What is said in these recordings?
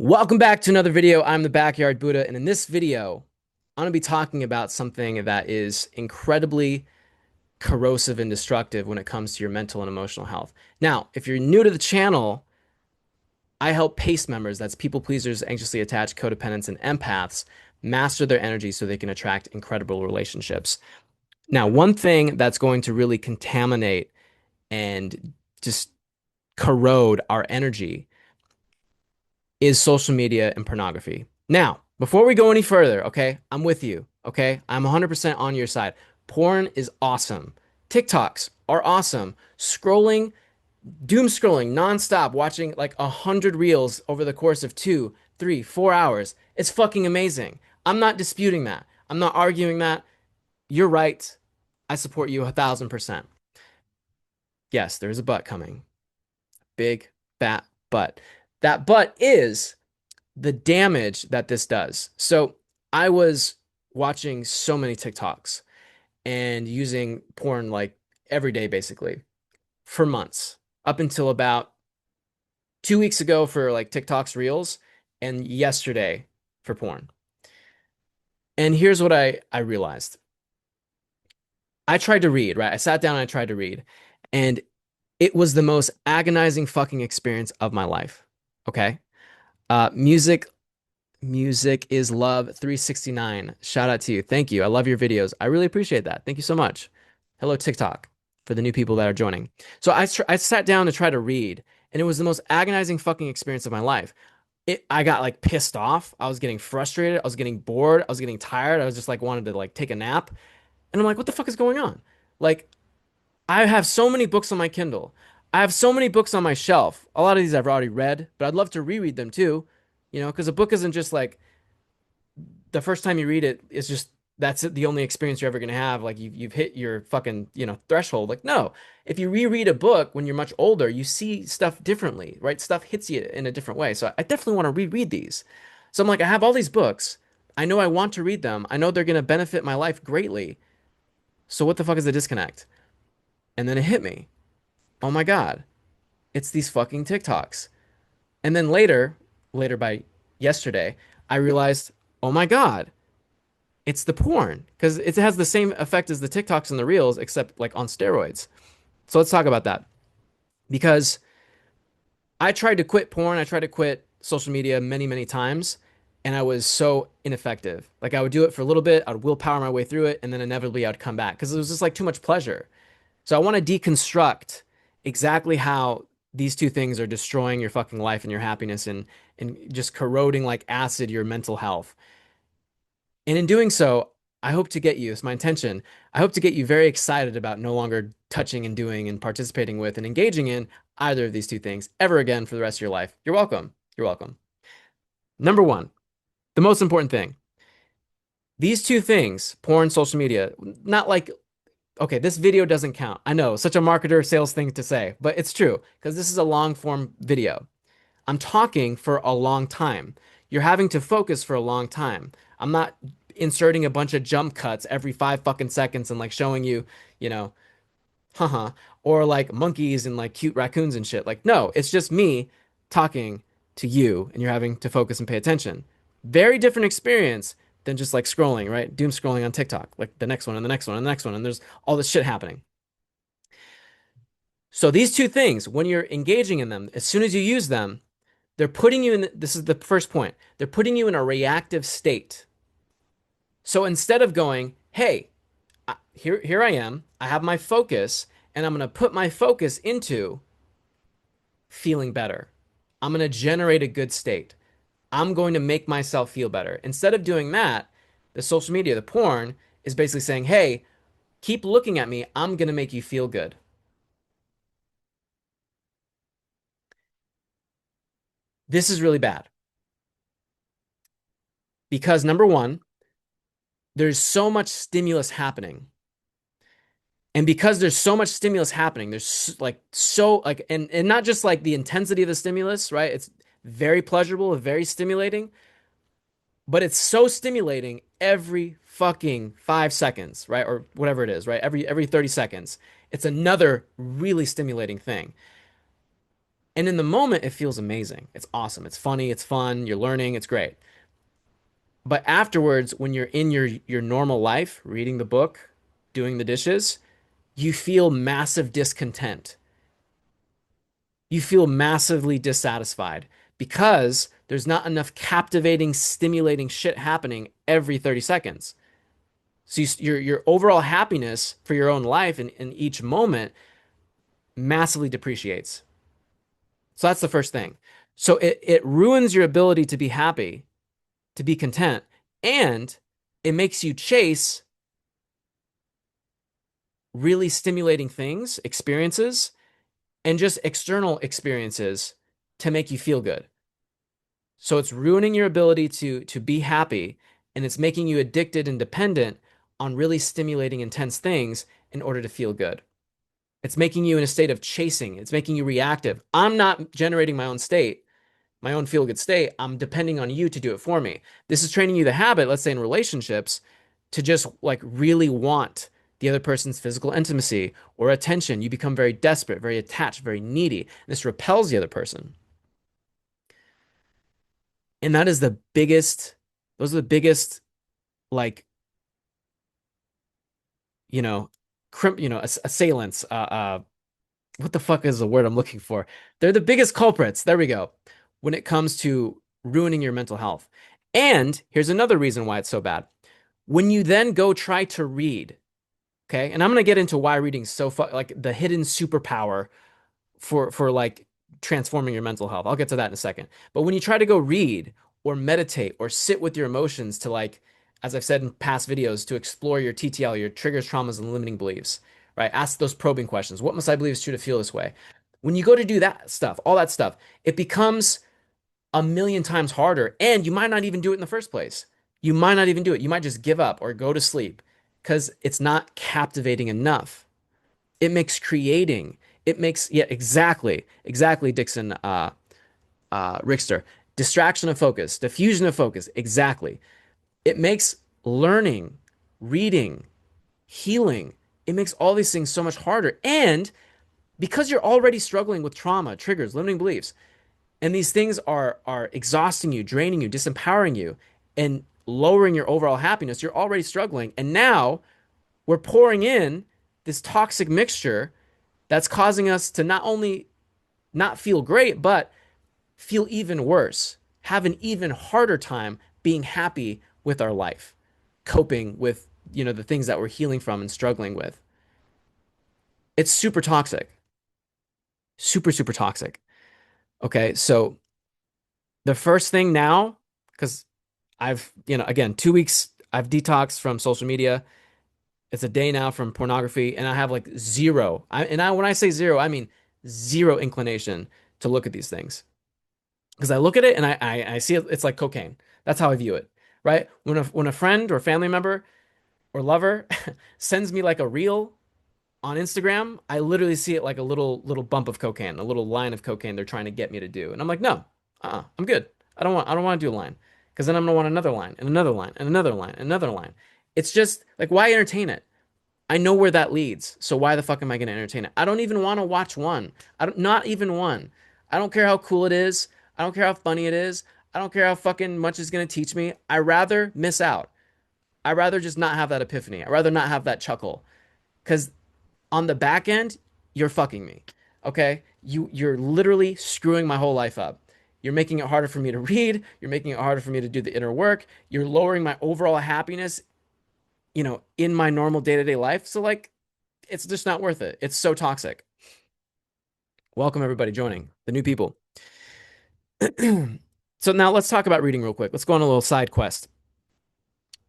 Welcome back to another video. I'm the Backyard Buddha, and in this video, I'm going to be talking about something that is incredibly corrosive and destructive when it comes to your mental and emotional health. Now, if you're new to the channel, I help PACE members, that's people pleasers, anxiously attached, codependents, and empaths, master their energy so they can attract incredible relationships. Now, one thing that's going to really contaminate and just corrode our energy is social media and pornography. Now, before we go any further, okay, I'm with you, okay? I'm 100% on your side. Porn is awesome. TikToks are awesome. Scrolling, doom scrolling nonstop, watching like 100 reels over the course of 2, 3, 4 hours. It's fucking amazing. I'm not disputing that. I'm not arguing that. You're right. I support you 1,000%. Yes, there's a butt coming. Big, fat butt. That butt is the damage that this does. So I was watching so many TikToks and using porn like every day basically for months up until about 2 weeks ago for like TikTok's reels and yesterday for porn. And here's what I realized. I tried to read, right? I sat down and I tried to read, and it was the most agonizing fucking experience of my life. Okay. Music is love 369. Shout out to you. Thank you. I love your videos. I really appreciate that. Thank you so much. Hello, TikTok, for the new people that are joining. So I sat down to try to read, and it was the most agonizing fucking experience of my life. I got like pissed off. I was getting frustrated. I was getting bored. I was getting tired. I was just like wanted to like take a nap. And I'm like, what the fuck is going on? Like, I have so many books on my Kindle. I have so many books on my shelf. A lot of these I've already read, but I'd love to reread them too. Because a book isn't just like the first time you read it, it's just that's the only experience you're ever going to have. Like you've hit your fucking, threshold. Like, no, if you reread a book when you're much older, you see stuff differently, right? Stuff hits you in a different way. So I definitely want to reread these. So I'm like, I have all these books. I know I want to read them. I know they're going to benefit my life greatly. So what the fuck is the disconnect? And then it hit me. Oh my God, it's these fucking TikToks. And then later by yesterday, I realized, oh my God, it's the porn because it has the same effect as the TikToks and the Reels, except like on steroids. So let's talk about that because I tried to quit porn. I tried to quit social media many, many times, and I was so ineffective. Like I would do it for a little bit, I'd willpower my way through it, and then inevitably I'd come back because it was just like too much pleasure. So I want to deconstruct exactly how these two things are destroying your fucking life and your happiness and just corroding like acid your mental health. And in doing so, I hope to get you, it's my intention, I hope to get you very excited about no longer touching and doing and participating with and engaging in either of these two things ever again for the rest of your life. You're welcome. You're welcome. Number one, the most important thing. These two things, porn, social media, not like, okay, this video doesn't count. I know, such a marketer sales thing to say, but it's true because this is a long form video. I'm talking for a long time. You're having to focus for a long time. I'm not inserting a bunch of jump cuts every 5 fucking seconds and like showing you, you know, haha, or like monkeys and like cute raccoons and shit. Like, no, it's just me talking to you and you're having to focus and pay attention. Very different experience than just like scrolling, right? Doom scrolling on TikTok, like the next one and the next one and the next one, and there's all this shit happening. So these two things, when you're engaging in them, as soon as you use them, they're putting you in, this is the first point, they're putting you in a reactive state. So instead of going, hey, here I am, I have my focus, and I'm going to put my focus into feeling better. I'm going to generate a good state. I'm going to make myself feel better. Instead of doing that, the social media, the porn, is basically saying, hey, keep looking at me. I'm going to make you feel good. This is really bad because number one, there's so much stimulus happening. And because there's so much stimulus happening, there's like so like and not just like the intensity of the stimulus, right? It's very pleasurable, very stimulating, but it's so stimulating every fucking 5 seconds, right? Or whatever it is, right? Every 30 seconds. It's another really stimulating thing. And in the moment, it feels amazing. It's awesome. It's funny. It's fun. You're learning. It's great. But afterwards, when you're in your normal life, reading the book, doing the dishes, you feel massive discontent. You feel massively dissatisfied because there's not enough captivating, stimulating shit happening every 30 seconds. So your overall happiness for your own life in each moment massively depreciates. So that's the first thing. So it ruins your ability to be happy, to be content, and it makes you chase really stimulating things, experiences, and just external experiences to make you feel good. So it's ruining your ability to be happy, and it's making you addicted and dependent on really stimulating intense things in order to feel good. It's making you in a state of chasing. It's making you reactive. I'm not generating my own state, my own feel good state. I'm depending on you to do it for me. This is training you the habit, let's say in relationships, to just like really want the other person's physical intimacy or attention. You become very desperate, very attached, very needy. This repels the other person. And that is the biggest, those are the biggest, like, you know, assailants. What the fuck is the word I'm looking for? They're the biggest culprits. There we go. When it comes to ruining your mental health. And here's another reason why it's so bad. When you then go try to read, okay, and I'm gonna get into why reading is so like the hidden superpower for like transforming your mental health. I'll get to that in a second. But when you try to go read or meditate or sit with your emotions to like, as I've said in past videos, to explore your TTL, your triggers, traumas, and limiting beliefs, right? Ask those probing questions. What must I believe is true to feel this way? When you go to do that stuff, all that stuff, it becomes a million times harder, and you might not even do it in the first place. You might not even do it. You might just give up or go to sleep because it's not captivating enough. It makes creating, it makes, yeah, exactly, Dixon, Rickster. Distraction of focus, diffusion of focus, exactly. It makes learning, reading, healing, it makes all these things so much harder. And because you're already struggling with trauma, triggers, limiting beliefs, and these things are exhausting you, draining you, disempowering you, and lowering your overall happiness, you're already struggling. And now we're pouring in this toxic mixture that's causing us to not only not feel great, but feel even worse, have an even harder time being happy with our life, coping with, the things that we're healing from and struggling with. It's super toxic, super, super toxic. Okay. So the first thing now, because I've, again, 2 weeks, I've detoxed from social media. It's a day now from pornography, and I have like zero. When I say zero, I mean zero inclination to look at these things. Because I look at it and I see it, it's like cocaine. That's how I view it, right? When a friend or family member or lover sends me like a reel on Instagram, I literally see it like a little bump of cocaine, a little line of cocaine they're trying to get me to do, and I'm like, no, I'm good. I don't want to do a line because then I'm gonna want another line and another line and another line and another line. It's just like, why entertain it? I know where that leads. So why the fuck am I going to entertain it? I don't even want to watch one. Not even one. I don't care how cool it is. I don't care how funny it is. I don't care how fucking much it's going to teach me. I rather miss out. I rather just not have that epiphany. I rather not have that chuckle. Cuz on the back end, you're fucking me. Okay? You're literally screwing my whole life up. You're making it harder for me to read. You're making it harder for me to do the inner work. You're lowering my overall happiness, in my normal day-to-day life. So like it's just not worth it. It's so toxic. Welcome everybody joining, the new people. So now let's talk about reading real quick. Let's go on a little side quest.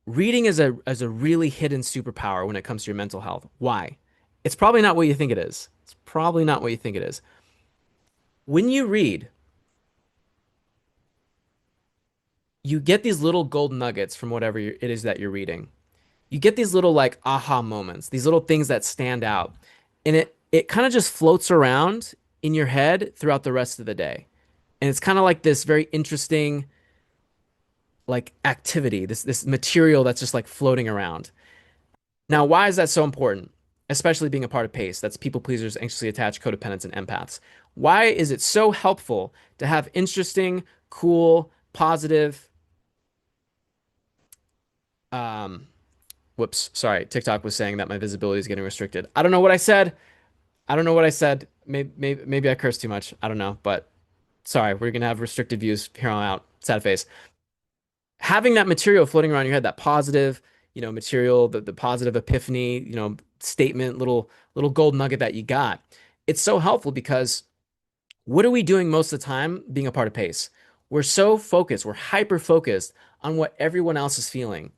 Reading is a really hidden superpower when it comes to your mental health. Why? It's probably not what you think it is. It's probably not what you think it is. When you read, you get these little gold nuggets from whatever it is that you're reading. You get these little like aha moments, these little things that stand out. And it kind of just floats around in your head throughout the rest of the day. And it's kind of like this very interesting like activity, this material that's just like floating around. Now, why is that so important? especially being a part of PACE, that's people pleasers, anxiously attached, codependents, and empaths. Why is it so helpful to have interesting, cool, positive, um, whoops, sorry, TikTok was saying that my visibility is getting restricted. I don't know what I said. I don't know what I said. Maybe I cursed too much. I don't know, but sorry, we're gonna have restricted views here on out. Sad face. Having that material floating around your head, that positive, material, the positive epiphany, statement, little gold nugget that you got. It's so helpful because what are we doing most of the time being a part of PACE? We're so focused, we're hyper focused on what everyone else is feeling,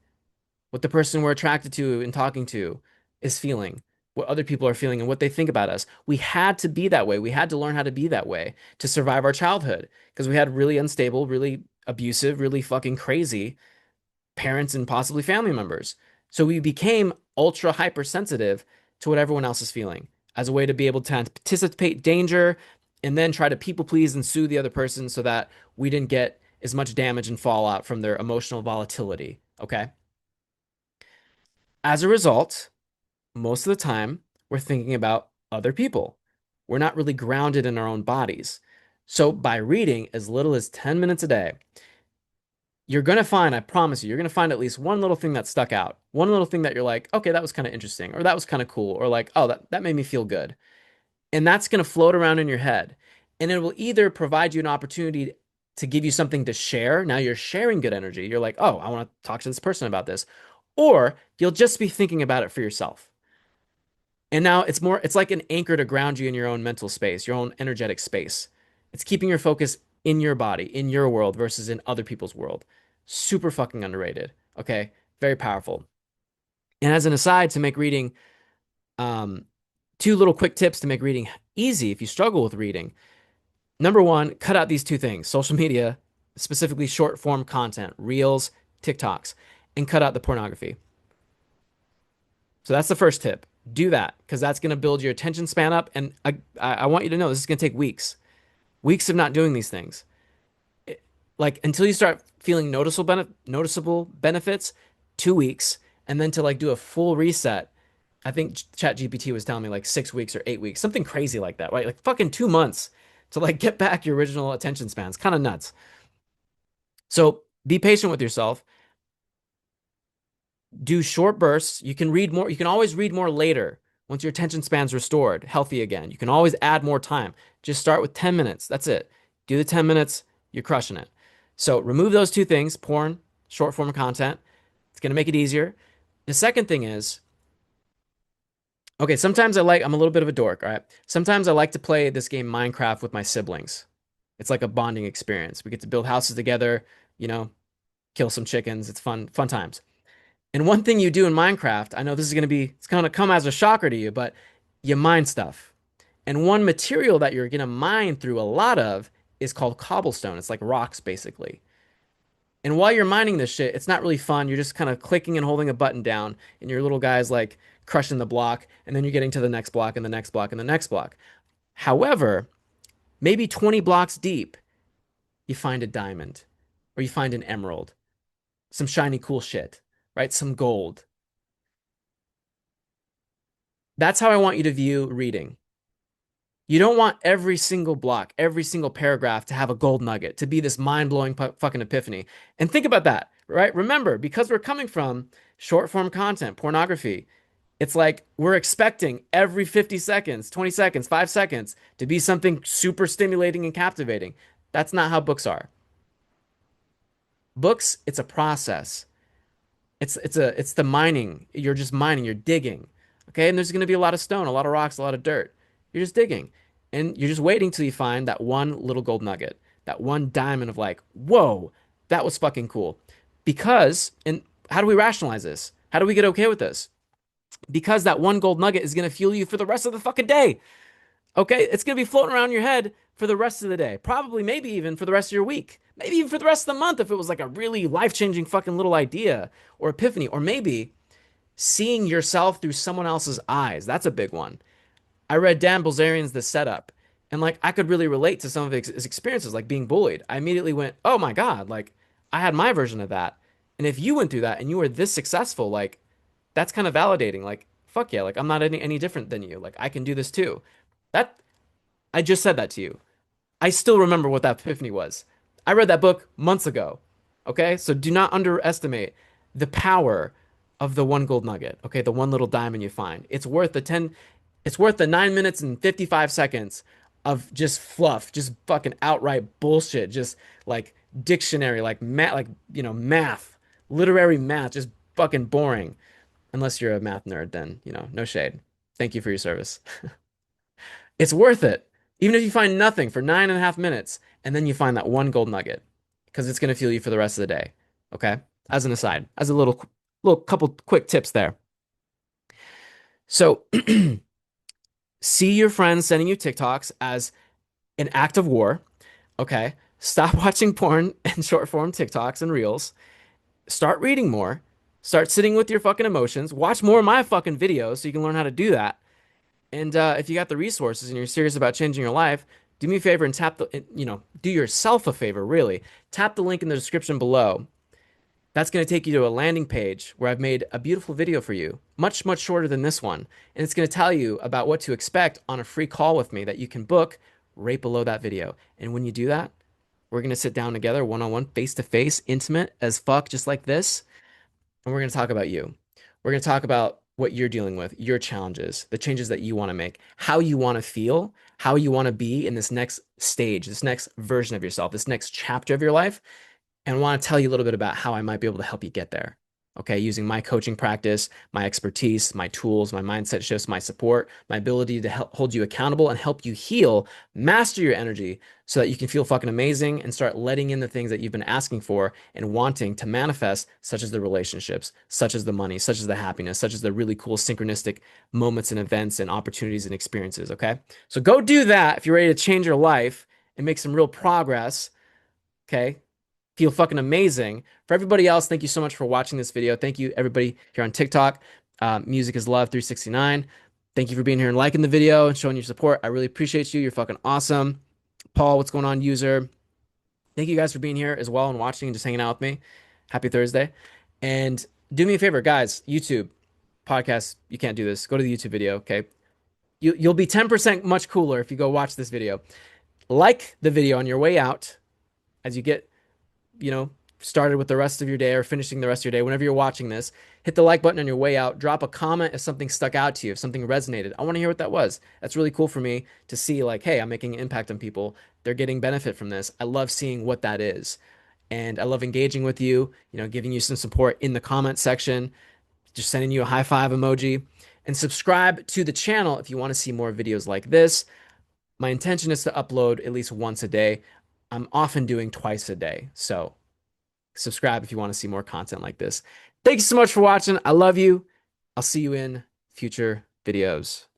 what the person we're attracted to and talking to is feeling, what other people are feeling, and what they think about us. We had to be that way. We had to learn how to be that way to survive our childhood because we had really unstable, really abusive, really fucking crazy parents and possibly family members. So we became ultra hypersensitive to what everyone else is feeling as a way to be able to anticipate danger and then try to people please and soothe the other person so that we didn't get as much damage and fallout from their emotional volatility. Okay. As a result, most of the time, we're thinking about other people. We're not really grounded in our own bodies. So by reading as little as 10 minutes a day, you're going to find, I promise you, you're going to find at least one little thing that stuck out. One little thing that you're like, okay, that was kind of interesting, or that was kind of cool, or like, oh, that made me feel good. And that's going to float around in your head. And it will either provide you an opportunity to give you something to share. Now you're sharing good energy. You're like, oh, I want to talk to this person about this. Or you'll just be thinking about it for yourself. And now it's like an anchor to ground you in your own mental space, your own energetic space. It's keeping your focus in your body, in your world versus in other people's world. Super fucking underrated. Okay. Very powerful. And as an aside to make reading, um, two little quick tips to make reading easy if you struggle with reading. Number one, cut out these two things: social media, specifically short form content, reels, TikToks, and cut out the pornography. So that's the first tip. Do that because that's going to build your attention span up. And I want you to know this is going to take weeks, weeks of not doing these things. Like until you start feeling noticeable benefits, 2 weeks, and then to like do a full reset. I think ChatGPT was telling me like 6 weeks or 8 weeks, something crazy like that, right? Like fucking 2 months to like get back your original attention spans. Kind of nuts. So be patient with yourself. Do short bursts. You can read more. You can always read more later once your attention span's restored, healthy again. You can always add more time. Just start with 10 minutes. That's it. Do the 10 minutes, you're crushing it. So remove those two things, porn, short form content. It's going to make it easier. The second thing is, okay, I'm a little bit of a dork, all right? Sometimes I like to play this game Minecraft with my siblings. It's like a bonding experience. We get to build houses together, you know, kill some chickens. It's fun, fun times. And one thing you do in Minecraft, I know it's going to come as a shocker to you, but you mine stuff. And one material that you're going to mine through a lot of is called cobblestone. It's like rocks, basically. And while you're mining this shit, it's not really fun. You're just kind of clicking and holding a button down, and your little guy's like crushing the block, and then you're getting to the next block and the next block and the next block. However, maybe 20 blocks deep, you find a diamond or you find an emerald, some shiny cool shit, right? Some gold. That's how I want you to view reading. You don't want every single block, every single paragraph to have a gold nugget, to be this mind-blowing fucking epiphany. And think about that, right? Remember, because we're coming from short form content, pornography, it's like we're expecting every 50 seconds, 20 seconds, 5 seconds to be something super stimulating and captivating. That's not how books are. Books, it's a process. It's the mining. You're just mining, you're digging. Okay? And there's going to be a lot of stone, a lot of rocks, a lot of dirt. You're just digging. And you're just waiting till you find that one little gold nugget, that one diamond of like, whoa, that was fucking cool. Because, and how do we rationalize this? How do we get okay with this? Because that one gold nugget is going to fuel you for the rest of the fucking day. Okay? It's going to be floating around your head for the rest of the day. Probably, maybe even for the rest of your week. Maybe even for the rest of the month if it was like a really life-changing fucking little idea or epiphany. Or maybe seeing yourself through someone else's eyes. That's a big one. I read Dan Bilzerian's The Setup, and like I could really relate to some of his experiences, like being bullied. I immediately went, "Oh my God!" Like I had my version of that, and if you went through that and you were this successful, like that's kind of validating. Like fuck yeah, like I'm not any different than you. Like I can do this too. That I just said that to you. I still remember what that epiphany was. I read that book months ago. Okay? So do not underestimate the power of the one gold nugget. Okay? The one little diamond you find. It's worth the 9 minutes and 55 seconds of just fluff, just fucking outright bullshit, just like dictionary, like math, like, math, literary math, just fucking boring. Unless you're a math nerd, then, no shade. Thank you for your service. It's worth it. Even if you find nothing for 9.5 minutes, and then you find that one gold nugget, because it's going to fuel you for the rest of the day. Okay? As an aside, as a little couple quick tips there. So see your friends sending you TikToks as an act of war. Okay? Stop watching porn and short form TikToks and reels. Start reading more. Start sitting with your fucking emotions. Watch more of my fucking videos so you can learn how to do that. And if you got the resources and you're serious about changing your life, do me a favor and do yourself a favor, really. Tap the link in the description below. That's going to take you to a landing page where I've made a beautiful video for you, much, much shorter than this one. And it's going to tell you about what to expect on a free call with me that you can book right below that video. And when you do that, we're going to sit down together, one-on-one, face-to-face, intimate as fuck, just like this. And we're going to talk about you. We're going to talk about what you're dealing with, your challenges, the changes that you want to make, how you want to feel, how you want to be in this next stage, this next version of yourself, this next chapter of your life. And I want to tell you a little bit about how I might be able to help you get there. Okay, using my coaching practice, my expertise, my tools, my mindset shifts, my support, my ability to help hold you accountable and help you heal, master your energy so that you can feel fucking amazing and start letting in the things that you've been asking for and wanting to manifest, such as the relationships, such as the money, such as the happiness, such as the really cool synchronistic moments and events and opportunities and experiences. Okay, so go do that if you're ready to change your life and make some real progress. Okay, feel fucking amazing. For everybody else, thank you so much for watching this video. Thank you, everybody here on TikTok. Music is Love 369. Thank you for being here and liking the video and showing your support. I really appreciate you. You're fucking awesome. Paul, what's going on, user? Thank you guys for being here as well and watching and just hanging out with me. Happy Thursday. And do me a favor, guys, YouTube, podcast, you can't do this. Go to the YouTube video, okay? You'll be 10% much cooler if you go watch this video. Like the video on your way out as you get started with the rest of your day or finishing the rest of your day, whenever you're watching this, hit the like button on your way out, drop a comment if something stuck out to you, if something resonated. I want to hear what that was. That's really cool for me to see, like, hey, I'm making an impact on people. They're getting benefit from this. I love seeing what that is. And I love engaging with you, giving you some support in the comment section, just sending you a high five emoji, and subscribe to the channel if you want to see more videos like this. My intention is to upload at least once a day. I'm often doing twice a day. So subscribe if you want to see more content like this. Thank you so much for watching. I love you. I'll see you in future videos.